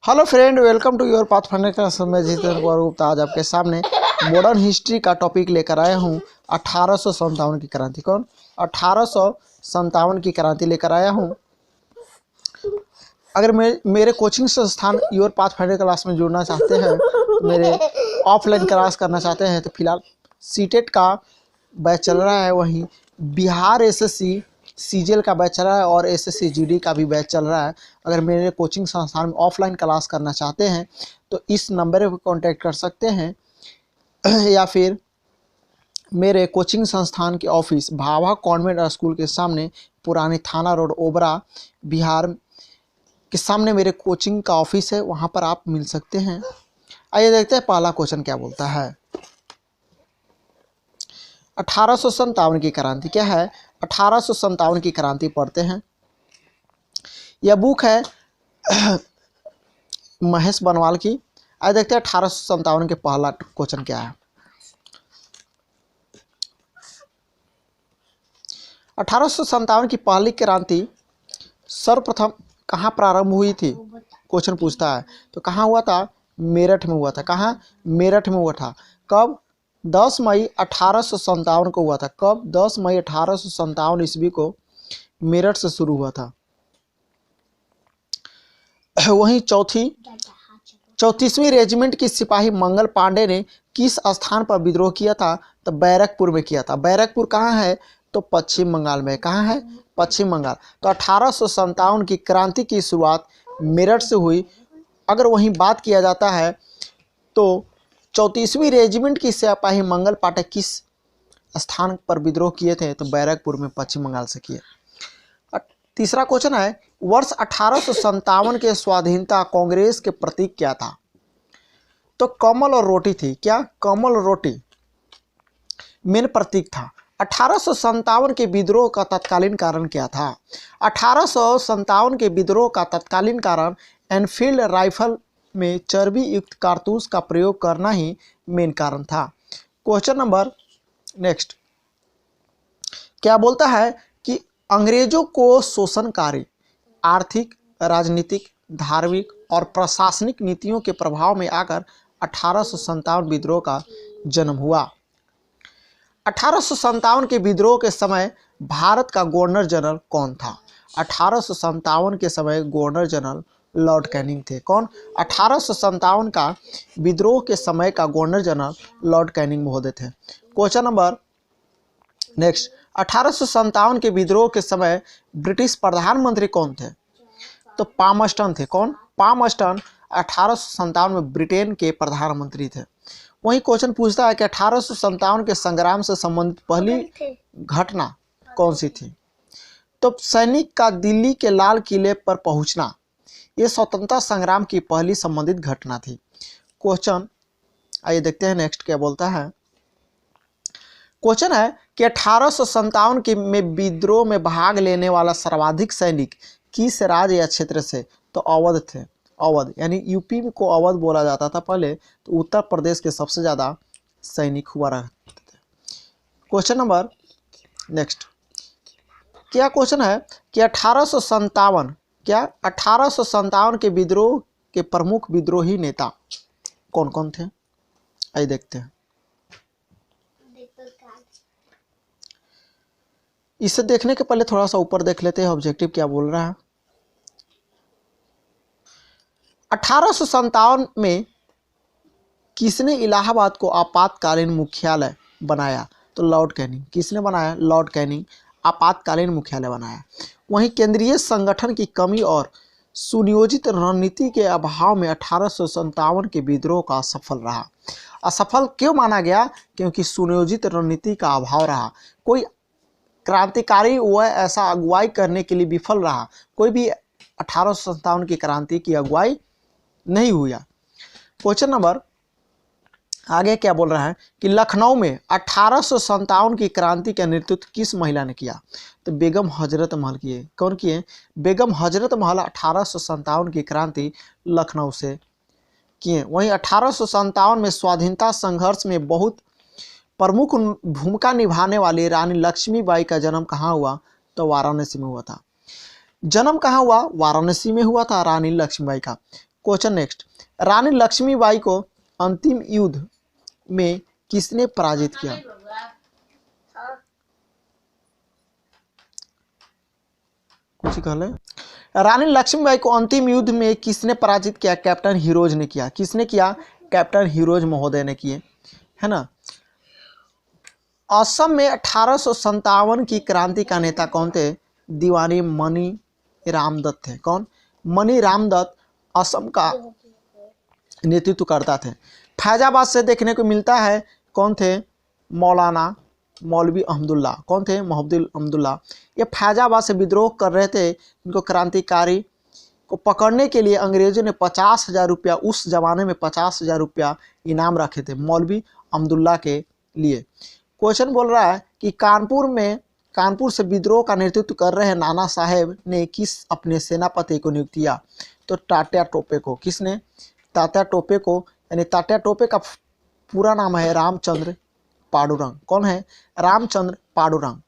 Hello friend, welcome to your path finder class में जितेंद्र कुमार गुप्ता। आज आपके सामने मॉडर्न हिस्ट्री का टॉपिक लेकर आया हूँ। 1857 की क्रांति। कौन? 1857 की क्रांति लेकर आया हूँ। अगर मेरे कोचिंग संस्थान योर पाथ फाइंडर क्लास में जुड़ना चाहते हैं, तो मेरे ऑफलाइन क्लास करना चाहते हैं, तो फिलहाल सीटेट का बैच चल रहा है, वहीं बिहार एसएससी सीजीएल का बैच चल रहा है और एसएससी जीडी का भी बैच चल रहा है। अगर मेरे कोचिंग संस्थान में ऑफलाइन क्लास करना चाहते हैं तो इस नंबर पर कांटेक्ट कर सकते हैं या फिर मेरे कोचिंग संस्थान के ऑफिस भाभा कॉन्वेंट स्कूल के सामने, पुरानी थाना रोड, ओबरा, बिहार के सामने मेरे कोचिंग का ऑफिस है, वहाँ पर आप मिल सकते हैं। आइए देखते हैं पहला क्वेश्चन क्या बोलता है। 1857 की क्रांति क्या है? 1857 की क्रांति पढ़ते हैं। यह बुक है महेश बनवाल की। आइए देखते हैं 1857 के पहला क्वेश्चन क्या है। 1857 की पहली क्रांति सर्वप्रथम कहाँ प्रारंभ हुई थी? क्वेश्चन पूछता है। तो कहाँ हुआ था? मेरठ में हुआ था। कहाँ? मेरठ में हुआ था। कब? 10 मई 1857 को हुआ था। कब? 10 मई 1857 ईस्वी को मेरठ से शुरू हुआ था। वहीं 34वीं रेजिमेंट की सिपाही मंगल पांडे ने किस स्थान पर विद्रोह किया था? तो बैरकपुर में किया था। बैरकपुर कहाँ है? तो पश्चिम बंगाल में। कहाँ है? पश्चिम बंगाल। तो 1857 की क्रांति की शुरुआत मेरठ से हुई। अगर वहीं बात किया जाता है तो 34वीं रेजिमेंट की सिपाही मंगल पांडे किस स्थान पर विद्रोह किए थे? तो बैरकपुर में, पश्चिम बंगाल से किए। तीसरा क्वेश्चन है, वर्ष 1857 के स्वाधीनता कांग्रेस के प्रतीक क्या था? तो कमल और रोटी थी। क्या? कमल और रोटी मेन प्रतीक था। 1857 के विद्रोह का तत्कालीन कारण क्या था? 1857 के विद्रोह का तत्कालीन कारण एनफील्ड राइफल में चर्बी युक्त कारतूस का प्रयोग करना ही मेन कारण था। क्वेश्चन नंबर नेक्स्ट क्या बोलता है कि अंग्रेजों को शोषणकारी आर्थिक, राजनीतिक, धार्मिक और प्रशासनिक नीतियों के प्रभाव में आकर 1857 विद्रोह का जन्म हुआ। 1857 के विद्रोह के समय भारत का गवर्नर जनरल कौन था? 1857 के समय गवर्नर जनरल लॉर्ड कैनिंग थे। कौन? 1857 का विद्रोह के समय का गवर्नर जनरल लॉर्ड कैनिंग महोदय थे। क्वेश्चन नंबर नेक्स्ट, 1857 के विद्रोह के समय ब्रिटिश प्रधानमंत्री कौन थे? तो पामस्टन थे। कौन? पामस्टन 1857 में ब्रिटेन के प्रधानमंत्री थे। वही क्वेश्चन पूछता है कि 1857 के संग्राम से संबंधित पहली घटना कौन सी थी? तो सैनिक का दिल्ली के लाल किले पर पहुंचना, यह स्वतंत्रता संग्राम की पहली संबंधित घटना थी। क्वेश्चन आइए देखते हैं नेक्स्ट क्या बोलता है। क्वेश्चन है कि 1857 के में विद्रोह में भाग लेने वाला सर्वाधिक सैनिक किस राज्य या क्षेत्र से? तो अवध थे। अवध यानी यूपी को अवध बोला जाता था पहले, तो उत्तर प्रदेश के सबसे ज़्यादा सैनिक हुआ रहते थे। क्वेश्चन नंबर नेक्स्ट क्या क्वेश्चन है कि 1857 के विद्रोह के प्रमुख विद्रोही नेता कौन कौन थे? आइए देखते हैं। इसे देखने के पहले थोड़ा सा ऊपर देख लेते हैं ऑब्जेक्टिव क्या बोल रहा है। 1857 में किसने इलाहाबाद को आपातकालीन मुख्यालय बनाया? तो लॉर्ड कैनिंग। किसने बनाया? लॉर्ड कैनिंग आपातकालीन मुख्यालय बनाया। वहीं केंद्रीय संगठन की कमी और सुनियोजित रणनीति के अभाव में 1857 के विद्रोह का असफल रहा। असफल क्यों माना गया? क्योंकि सुनियोजित रणनीति का अभाव रहा। कोई क्रांतिकारी वह ऐसा अगुवाई करने के लिए विफल रहा। कोई भी 1857 की क्रांति की अगुवाई नहीं हुआ। क्वेश्चन नंबर आगे क्या बोल रहा है कि लखनऊ में 1857 की क्रांति का नेतृत्व किस महिला ने किया? तो बेगम हजरत महल किए। कौन किए? बेगम हजरत महल 1857 की क्रांति लखनऊ से किए। वहीं 1857 में स्वाधीनता संघर्ष में बहुत प्रमुख भूमिका निभाने वाली रानी लक्ष्मीबाई का जन्म कहाँ हुआ? तो वाराणसी में हुआ था। जन्म कहाँ हुआ? वाराणसी में हुआ था रानी लक्ष्मीबाई का। क्वेश्चन नेक्स्ट, रानी लक्ष्मीबाई को अंतिम युद्ध में किसने पराजित किया? कुछ कहले, रानी लक्ष्मीबाई को अंतिम युद्ध में किसने पराजित किया? कैप्टन हीरोज ने किया। किसने किया? कैप्टन हीरोज महोदय ने किए, है ना। असम में 1857 की क्रांति का नेता कौन थे? दीवानी मणि रामदत्त थे। कौन? मणि रामदत्त असम का नेतृत्व करता थे। फैजाबाद से देखने को मिलता है कौन थे? मौलाना मौलवी अहमदुल्ला। कौन थे? मोहम्मद अहमदुल्ला। ये फैजाबाद से विद्रोह कर रहे थे। इनको क्रांतिकारी को पकड़ने के लिए अंग्रेजों ने 50,000 रुपया, उस जमाने में 50,000 रुपया इनाम रखे थे मौलवी अहमदुल्ला के लिए। क्वेश्चन बोल रहा है कि कानपुर से विद्रोह का नेतृत्व कर रहे नाना साहेब ने किस अपने सेनापति को नियुक्त किया? तो तात्या टोपे को। किसने? तात्या टोपे को, यानी तात्या टोपे का पूरा नाम है रामचंद्र पांडुरंग। कौन है? रामचंद्र पांडुरंग।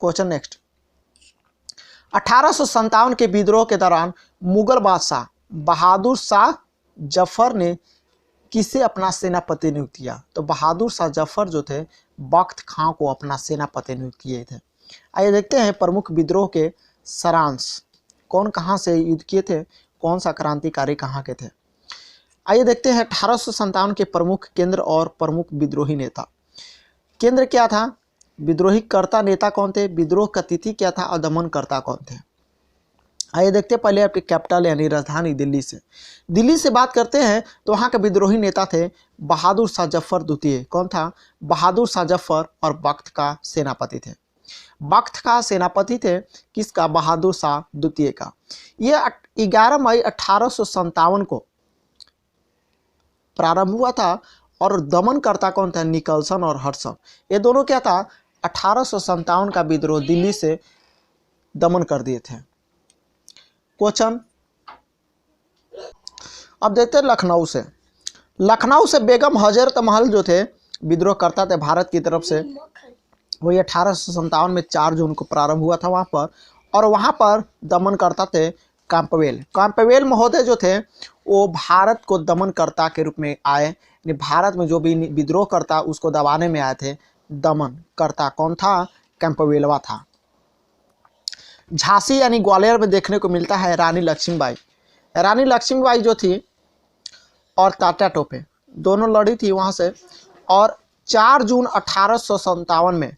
क्वेश्चन नेक्स्ट, 1857 के विद्रोह के दौरान मुगल बादशाह बहादुर शाह जफर ने किसे अपना सेनापति नियुक्त किया? तो बहादुर शाह जफर जो थे बख्त खां को अपना सेनापति नियुक्त किए थे। आइए देखते हैं प्रमुख विद्रोह के सारांश। कौन कहां से युद्ध किए थे? कौन सा क्रांतिकारी कहां के थे? आइए देखते हैं 1857 के प्रमुख केंद्र और प्रमुख विद्रोही नेता। केंद्र क्या था? विद्रोही कर्ता नेता कौन थे? विद्रोह का तिथि क्या था? और दमनकर्ता कौन थे? आइए देखते हैं पहले आपकी कैपिटल यानी राजधानी दिल्ली से। दिल्ली से बात करते हैं तो वहाँ के विद्रोही नेता थे बहादुर शाह जफर द्वितीय। कौन था? बहादुर शाह जफर, और बख्त का सेनापति थे। बख्त का सेनापति थे किसका? बहादुर शाह द्वितीय का। ये 11 मई 1857 को प्रारंभ हुआ था। और दमनकर्ता कौन था? निकलसन और हडसन। ये दोनों क्या था? 1857 का विद्रोह दिल्ली से दमन कर दिए थे। क्वेश्चन अब देखते हैं लखनऊ से। लखनऊ से बेगम हजरत महल जो थे विद्रोह करता थे भारत की तरफ से। वही 1857 में 4 जून को प्रारंभ हुआ था वहाँ पर। और वहाँ पर दमन करता थे कैंपबेल। कैंपबेल महोदय जो थे वो भारत को दमनकर्ता के रूप में आए। यानी भारत में जो भी विद्रोह करता उसको दबाने में आए थे। दमनकर्ता कौन था? कैंपबेलवा था। झांसी यानी ग्वालियर में देखने को मिलता है रानी लक्ष्मीबाई। रानी लक्ष्मीबाई जो थी और तात्या टोपे दोनों लड़ी थी वहाँ से। और 4 जून 1857 में,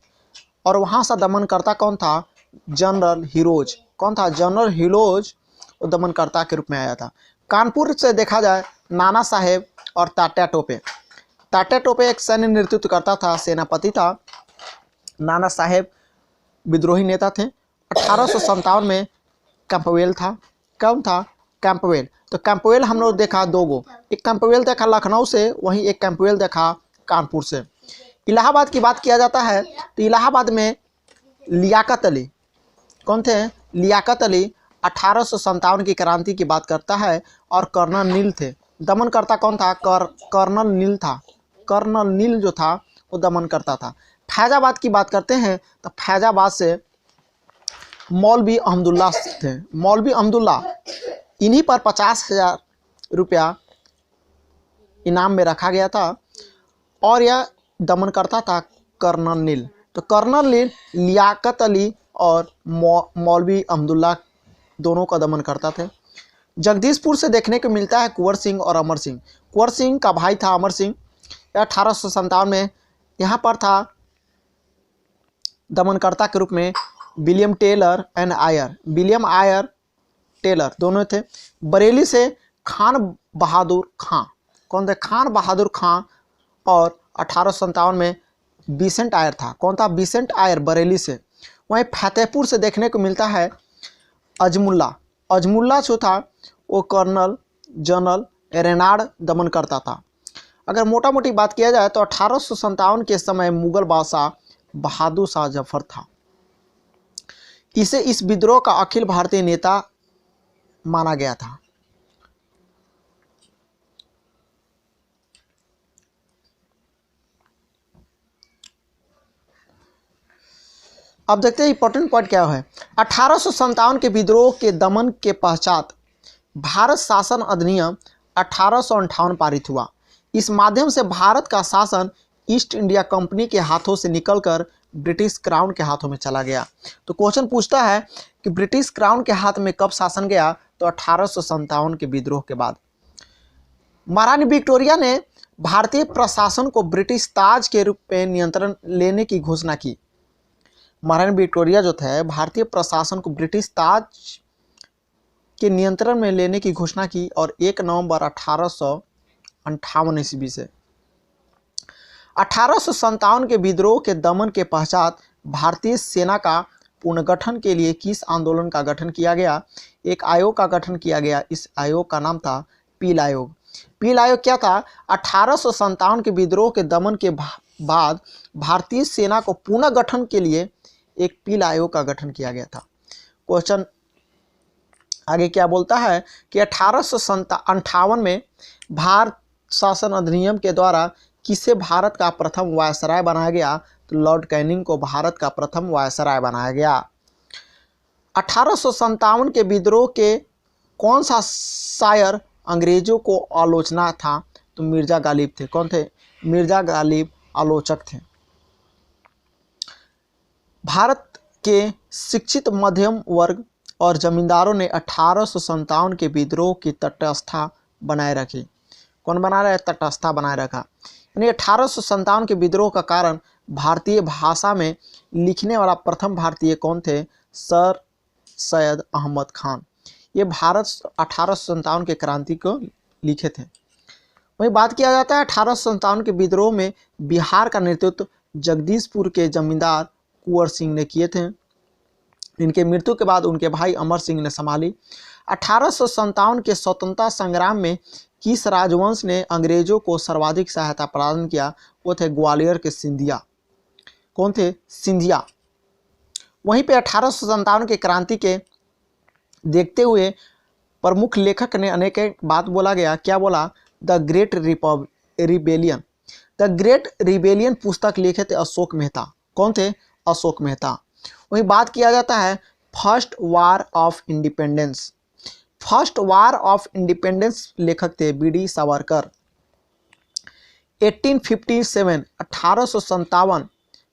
और वहाँ से दमनकर्ता कौन था? General heroes. कौन था? जनरल हीरोज वो दमनकर्ता के रूप में आया था। कानपुर से देखा जाए नाना साहेब और तात्या टोपे। तात्या टोपे एक सैन्य नेतृत्व करता था, सेनापति था। नाना साहेब विद्रोही नेता थे। 1857 में कैंपबेल था। कौन था? कैंपबेल। तो कैंपबेल हम लोग देखा 2 गो। एक कैंपबेल देखा लखनऊ से, वहीं एक कैंपबेल देखा कानपुर से। इलाहाबाद की बात किया जाता है तो इलाहाबाद में लियाकत अली। कौन थे? लियाकत अली 1857 की क्रांति की बात करता है। और कर्नल नील थे। दमनकर्ता कौन था? कर्नल नील था। कर्नल नील जो था वो दमनकर्ता था। फैजाबाद की बात करते हैं तो फैजाबाद से मौलवी अहमदुल्ला थे। मौलवी अहमदुल्ला, इन्हीं पर 50,000 रुपया इनाम में रखा गया था। और यह दमनकर्ता था कर्नल नील। तो कर्नल नील लियाकत अली और मौलवी अहमदुल्ला दोनों का दमन करता थे। जगदीशपुर से देखने को मिलता है कुंवर सिंह और अमर सिंह। कुंवर सिंह का भाई था अमर सिंह। 1857 में यहाँ पर था दमनकर्ता के रूप में William Taylor and Eyre. William Eyre Taylor दोनों थे। बरेली से खान बहादुर खां। कौन थे? खान बहादुर खां। और 1857 में बिसेंट आयर था। कौन था? बिसेंट आयर बरेली से। वहीं फतेहपुर से देखने को मिलता है अजमुल्ला। अजमुल्ला जो था वो कर्नल जनरल रेनाड दमन करता था। अगर मोटा मोटी बात किया जाए तो 1857 के समय मुगल बादशाह बहादुर शाह जफर था। इसे इस विद्रोह का अखिल भारतीय नेता माना गया था। अब देखते हैं इंपॉर्टेंट पॉइंट क्या है। 1857 के विद्रोह के दमन के पश्चात भारत शासन अधिनियम 1858 पारित हुआ। इस माध्यम से भारत का शासन ईस्ट इंडिया कंपनी के हाथों से निकलकर ब्रिटिश क्राउन के हाथों में चला गया। तो क्वेश्चन पूछता है कि ब्रिटिश क्राउन के हाथ में कब शासन गया, तो 1857 के विद्रोह के बाद। महारानी विक्टोरिया ने भारतीय प्रशासन को ब्रिटिश ताज के रूप में नियंत्रण लेने की घोषणा की। महारानी विक्टोरिया जो थे भारतीय प्रशासन को ब्रिटिश ताज के नियंत्रण में लेने की घोषणा की और 1 नवंबर 1858 ईस्वी से 1857 के विद्रोह के दमन के पश्चात भारतीय सेना का पुनर्गठन के लिए किस आंदोलन का गठन किया गया? एक आयोग का गठन किया गया। इस आयोग का नाम था पील आयोग। पील आयोग क्या था? 1857 के विद्रोह के दमन के बाद भारतीय सेना को पुनर्गठन के लिए एक पील आयोग का गठन किया गया था। क्वेश्चन आगे क्या बोलता है कि 1858 में भारत शासन अधिनियम के द्वारा किसे भारत का प्रथम वायसराय बनाया गया? तो लॉर्ड कैनिंग को भारत का प्रथम वायसराय बनाया गया। 1857 के विद्रोह के कौन सा शायर अंग्रेजों को आलोचना था? तो मिर्जा गालिब थे। कौन थे? मिर्जा गालिब आलोचक थे। भारत के शिक्षित मध्यम वर्ग और जमींदारों ने 1857 के विद्रोह की तटस्थता बनाए रखी। कौन बना रहा है? तटस्थता बनाए रखा। यानी 1857 के विद्रोह का कारण भारतीय भाषा में लिखने वाला प्रथम भारतीय कौन थे? सर सैयद अहमद खान। ये भारत 1857 के क्रांति को लिखे थे। वहीं बात किया जाता है 1857 के विद्रोह में बिहार का नेतृत्व जगदीशपुर के जमींदार कुंवर सिंह ने किए थे। इनके मृत्यु के बाद उनके भाई अमर सिंह ने संभाली। 1857 के स्वतंत्रता संग्राम में किस राजवंश ने अंग्रेजों को सर्वाधिक सहायता प्रदान किया? वो थे ग्वालियर के सिंधिया। कौन थे? सिंधिया। वहीं पे 1857 के क्रांति के देखते हुए प्रमुख लेखक ने अनेक बात बोला गया। क्या बोला? The great rebellion. The great rebellion पुस्तक लिखे थे अशोक मेहता। कौन थे? अशोक मेहता। वहीं बात किया जाता है first war of independence. First war of independence लेखक थे बी.डी. सावरकर। 1857 1857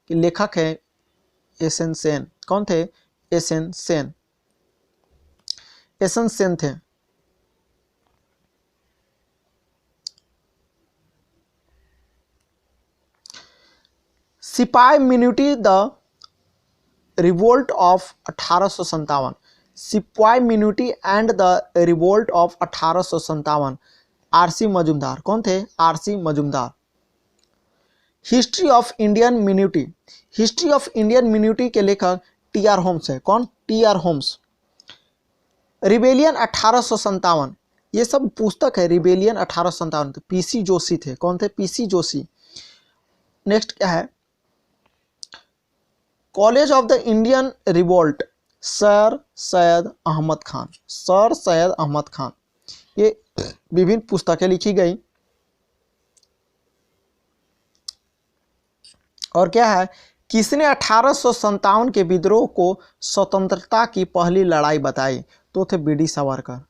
के लेखक है एस.एन. सेन। कौन थे? एस.एन. सेन। एस.एन. सेन थे। सिपाही मिन्यूटी the revolt of 1857। Sepoy mutiny and the revolt of 1857 R C. Majumdar. कौन थे? R C. Majumdar. History of Indian mutiny. History of Indian mutiny के लेखक टी.आर. होम्स है। कौन? टी.आर. होम्स। रिबेलियन 1857 ये सब पुस्तक है। रिबेलियन 1857 तो पी.सी. जोशी थे। कौन थे? पी.सी. जोशी। नेक्स्ट क्या है? College of the Indian revolt sir Syed Ahmad Khan. Sir Syed Ahmad Khan. ये विभिन्न पुस्तकें लिखी गई। और क्या है? किसने 1857 के विद्रोह को स्वतंत्रता की पहली लड़ाई बताई? तो थे बी.डी. सावरकर।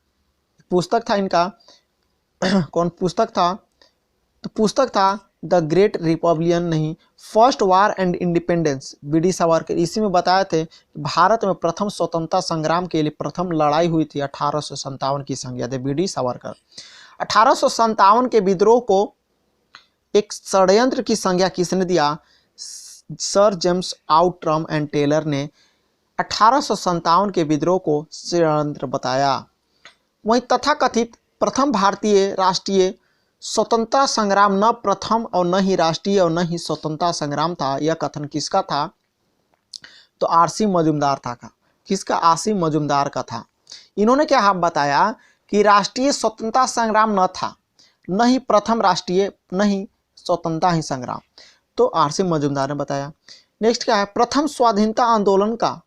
पुस्तक था इनका कौन पुस्तक था? तो पुस्तक था द ग्रेट रिपब्लियन नहीं, first war and independence. BD. Savarkar. इसी में बताए थे भारत में प्रथम स्वतंत्रता संग्राम के लिए प्रथम लड़ाई हुई थी 1857 की संज्ञा थे बी.डी. सावरकर। 1857 के विद्रोह को एक षड्यंत्र की संज्ञा किसने दिया? Sir James Outram and Taylor ने 1857 के विद्रोह को षड्यंत्र बताया। वहीं तथाकथित प्रथम भारतीय राष्ट्रीय स्वतंत्रता संग्राम न प्रथम और न ही राष्ट्रीय और न ही स्वतंत्रता संग्राम था। यह कथन किसका था? तो आर.सी. मजूमदार था। किसका? आर.सी. मजूमदार का था। इन्होंने क्या बताया कि राष्ट्रीय स्वतंत्रता संग्राम न था, न ही प्रथम राष्ट्रीय, न ही स्वतंत्रता ही संग्राम। तो आर.सी. मजूमदार ने बताया। नेक्स्ट क्या है? प्रथम स्वाधीनता आंदोलन का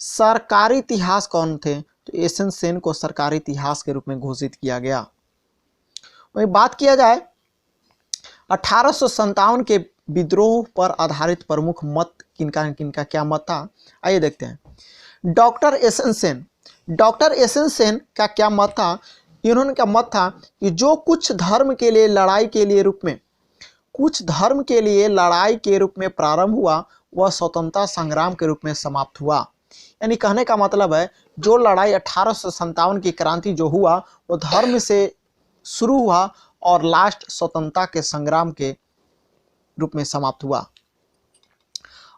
सरकारी इतिहास कौन थे? तो एस.एन. सेन को सरकारी इतिहास के रूप में घोषित किया गया। वहीं बात किया जाए 1857 के विद्रोह पर आधारित प्रमुख मत किनका किनका क्या मत था? आइए देखते हैं। Doctor SN. Sen. Doctor SN. Sen का क्या मत था? इन्होंने क्या मत था कि जो कुछ धर्म के लिए लड़ाई के लिए रूप में कुछ धर्म के लिए लड़ाई के रूप में प्रारंभ हुआ वह स्वतंत्रता संग्राम के रूप में समाप्त हुआ। यानी कहने का मतलब है जो लड़ाई 1857 की क्रांति जो हुआ वो धर्म से शुरू हुआ और लास्ट स्वतंत्रता के संग्राम के रूप में समाप्त हुआ।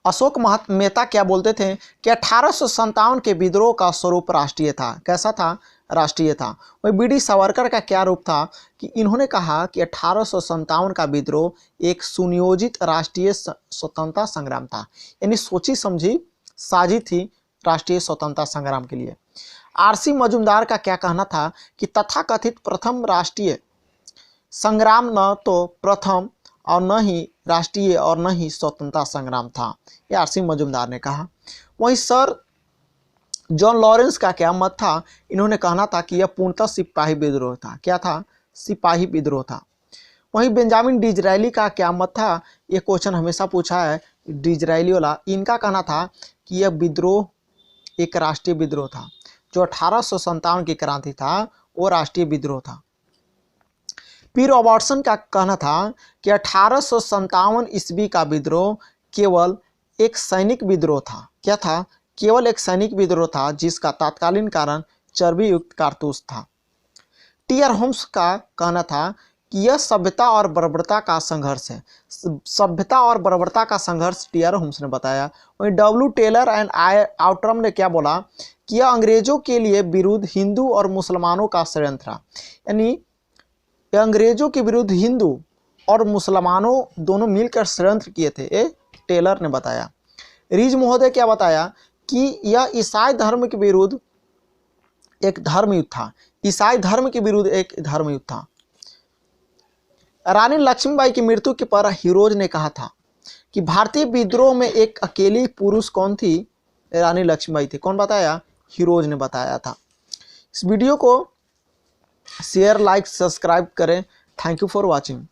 अशोक मेहता क्या बोलते थे कि 1857 के विद्रोह का स्वरूप राष्ट्रीय था। कैसा था? राष्ट्रीय था। वही बी डी सावरकर का क्या रूप था कि इन्होंने कहा कि 1857 का विद्रोह एक सुनियोजित राष्ट्रीय स्वतंत्रता संग्राम था, यानी सोची समझी साजी थी राष्ट्रीय स्वतंत्रता संग्राम के लिए। आरसी मजूमदार का क्या कहना था कि तथाकथित प्रथम राष्ट्रीय संग्राम न तो प्रथम और न ही राष्ट्रीय और न ही स्वतंत्रता संग्राम था, यह आरसी मजूमदार ने कहा। वहीं सर जॉन लॉरेंस का क्या मत था? इन्होंने कहना था कि यह पूर्णतः सिपाही विद्रोह था। क्या था? सिपाही विद्रोह था। वहीं बेंजामिन डिज़रायली का क्या मत था? ये क्वेश्चन हमेशा पूछा है डिज़रायली वाला। इनका कहना था कि यह विद्रोह एक राष्ट्रीय विद्रोह था। जो 1857 की क्रांति था वो राष्ट्रीय विद्रोह था। पी रॉबर्टसन का कहना था कि 1857 ईस्वी का विद्रोह केवल एक सैनिक विद्रोह था। क्या था? केवल एक सैनिक विद्रोह था जिसका तत्कालीन कारण चर्बी युक्त कारतूस था। टी.आर. होम्स का कहना था कि यह सभ्यता और बर्बरता का संघर्ष है। सभ्यता और बर्बरता का संघर्ष टी.आर. होम्स ने बताया। वहीं डब्ल्यू. टेलर एंड आउटरम ने क्या बोला कि यह अंग्रेजों के लिए विरुद्ध हिंदू और मुसलमानों का षड्यंत्र था। यानी यह अंग्रेजों के विरुद्ध हिंदू और मुसलमानों दोनों मिलकर षड्यंत्र किए थे, ये टेलर ने बताया। रीज महोदय क्या बताया कि यह ईसाई धर्म के विरुद्ध एक धर्मयुद्ध था। ईसाई धर्म के विरुद्ध एक धर्मयुद्ध था। रानी लक्ष्मीबाई की मृत्यु के पर हीरोज ने कहा था कि भारतीय विद्रोह में एक अकेली पुरुष कौन थी? रानी लक्ष्मीबाई थी। कौन बताया? हीरोज ने बताया था। इस वीडियो को शेयर, लाइक, सब्सक्राइब करें। Thank you for watching.